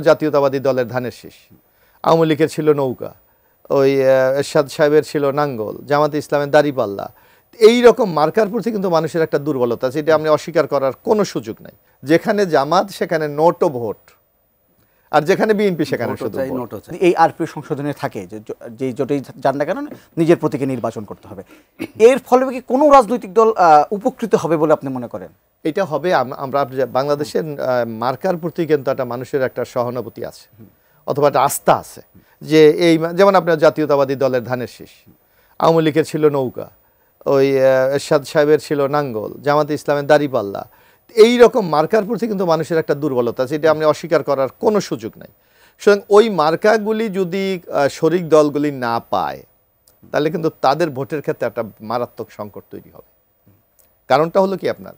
জাতীয়তাবাদী দলের ধানের শীষ, আওয়ামী লীগের ছিল নৌকা, ওই এরশাদ সাহেবের ছিল নাঙ্গল, জামাতে ইসলামের দাড়িপাল্লা। এই রকম মার্কার প্রতি কিন্তু মানুষের একটা দুর্বলতা আছে, এটা আমরা অস্বীকার করার কোনো সুযোগ নাই। যেখানে জামাত সেখানে নোট ও ভোট, আর যেখানে বিএনপি সেখানে শুধু ভোট। এই আরপিও সংশোধনে থাকে যে জোটেই যান না কেন নিজের প্রতীকে নির্বাচন করতে হবে। এর ফলে কি কোনো রাজনৈতিক দল উপকৃত হবে বলে আপনি মনে করেন? এটা হবে, আমরা বাংলাদেশের মার্কার প্রতি কিন্তু একটা মানুষের একটা সহানুভূতি আছে অথবা একটা আস্থা আছে, যে এই যেমন আপনার জাতীয়তাবাদী দলের ধানের শীষ, আওয়ামী লীগের ছিল নৌকা, ওই এরশাদ সাহেবের ছিল নাঙ্গল, জামাতে ইসলামের দাড়িপাল্লা। এই রকম মার্কার প্রতি কিন্তু মানুষের একটা দুর্বলতা আছে, এটা আমরা অস্বীকার করার কোনো সুযোগ নাই। সুতরাং ওই মার্কাগুলি যদি শরিক দলগুলি না পায়, তাহলে কিন্তু তাদের ভোটের ক্ষেত্রে একটা মারাত্মক সংকট তৈরি হবে। কারণটা হলো কি, আপনার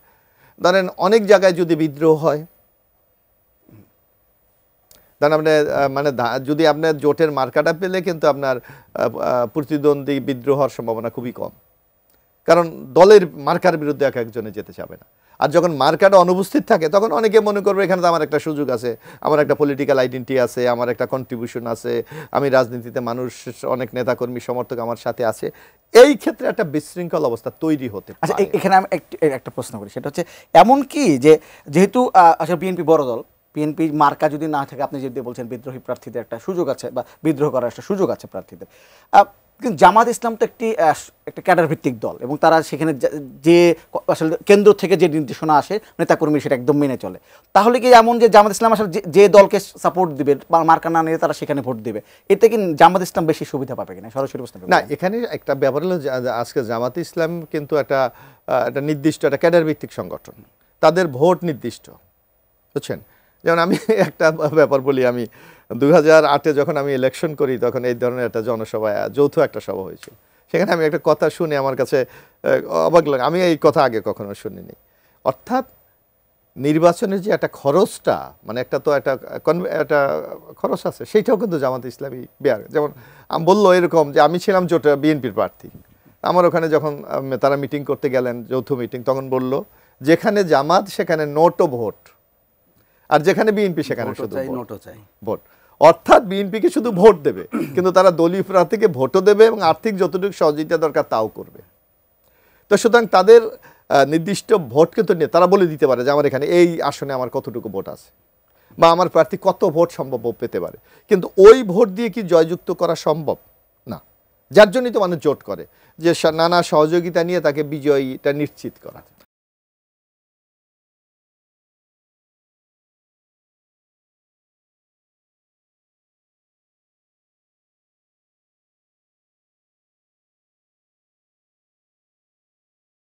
ধরেন অনেক জায়গায় যদি বিদ্রোহ হয়, ধরেন আপনার মানে যদি আপনার জোটের মার্কাটা পেলে কিন্তু আপনার প্রতিদ্বন্দ্বী বিদ্রোহ হওয়ার সম্ভাবনা খুবই কম, কারণ দলের মার্কার বিরুদ্ধে এক একজনে যেতে চাবে না। আর যখন মার্কাটা অনুপস্থিত থাকে, তখন অনেকে মনে করবে এখানে তো আমার একটা সুযোগ আছে, আমার একটা পলিটিক্যাল আইডেন্টিটি আছে, আমার একটা কন্ট্রিবিউশন আছে, আমি রাজনীতিতে মানুষ, অনেক নেতাকর্মী সমর্থক আমার সাথে আছে। এই ক্ষেত্রে একটা বিশৃঙ্খল অবস্থা তৈরি হতে পারে। আচ্ছা, এখানে আমি একটা প্রশ্ন করি, সেটা হচ্ছে এমন কি যে যেহেতু আসলে বিএনপি বড় দল, বিএনপি মার্কা যদি না থাকে, আপনি যদি বলছেন বিদ্রোহী প্রার্থীদের একটা সুযোগ আছে বা বিদ্রোহ করার একটা সুযোগ আছে প্রার্থীদের, কিন্তু জামাত ইসলাম তো একটা ক্যাডার ভিত্তিক দল, এবং তারা সেখানে যে আসলে কেন্দ্র থেকে যে নির্দেশনা আসে নেতাকর্মী সেটা একদম মেনে চলে। তাহলে কি এমন যে জামাত ইসলাম আসলে যে দলকে সাপোর্ট দিবে বা মার্কা না নিয়ে তারা সেখানে ভোট দিবে, এতে কি জামাত ইসলাম বেশি সুবিধা পাবে কিনা? সরাসরি প্রশ্ন না, এখানে একটা ব্যাপার হলো আজকে জামাত ইসলাম কিন্তু একটা নির্দিষ্ট একটা ক্যাডার ভিত্তিক সংগঠন, তাদের ভোট নির্দিষ্ট, বুঝছেন? যেমন আমি একটা ব্যাপার বলি, আমি 2008-এ যখন আমি ইলেকশন করি, তখন এই ধরনের একটা জনসভায় যৌথ একটা সভা হয়েছিল। সেখানে আমি একটা কথা শুনে আমার কাছে অবাক লাগে, আমি এই কথা আগে কখনো শুনিনি। অর্থাৎ নির্বাচনের যে একটা খরচটা, মানে একটা তো একটা খরচ আছে, সেইটাও কিন্তু জামাত ইসলামী বেয়ার। যেমন আমি বললো এরকম যে আমি ছিলাম জোট বিএনপির প্রার্থী, আমার ওখানে যখন তারা মিটিং করতে গেলেন, যৌথ মিটিং, তখন বলল যেখানে জামাত সেখানে নোট ও ভোট, আর যেখানে বিএনপি সেখানে শুধু ভোট। অর্থাৎ বিএনপিকে শুধু ভোট দেবে, কিন্তু তারা দলীয় প্রার্থীকে ভোটও দেবে এবং আর্থিক যতটুকু সহযোগিতা দরকার তাও করবে। তো সুতরাং তাদের নির্দিষ্ট ভোট কিন্তু নিয়ে তারা বলে দিতে পারে যে আমার এখানে এই আসনে আমার কতটুকু ভোট আছে, বা আমার প্রার্থী কত ভোট সম্ভব পেতে পারে। কিন্তু ওই ভোট দিয়ে কি জয়যুক্ত করা সম্ভব না, যার জন্যই তো মানুষ জোট করে, যে নানা সহযোগিতা নিয়ে তাকে বিজয়ীটা নিশ্চিত করা।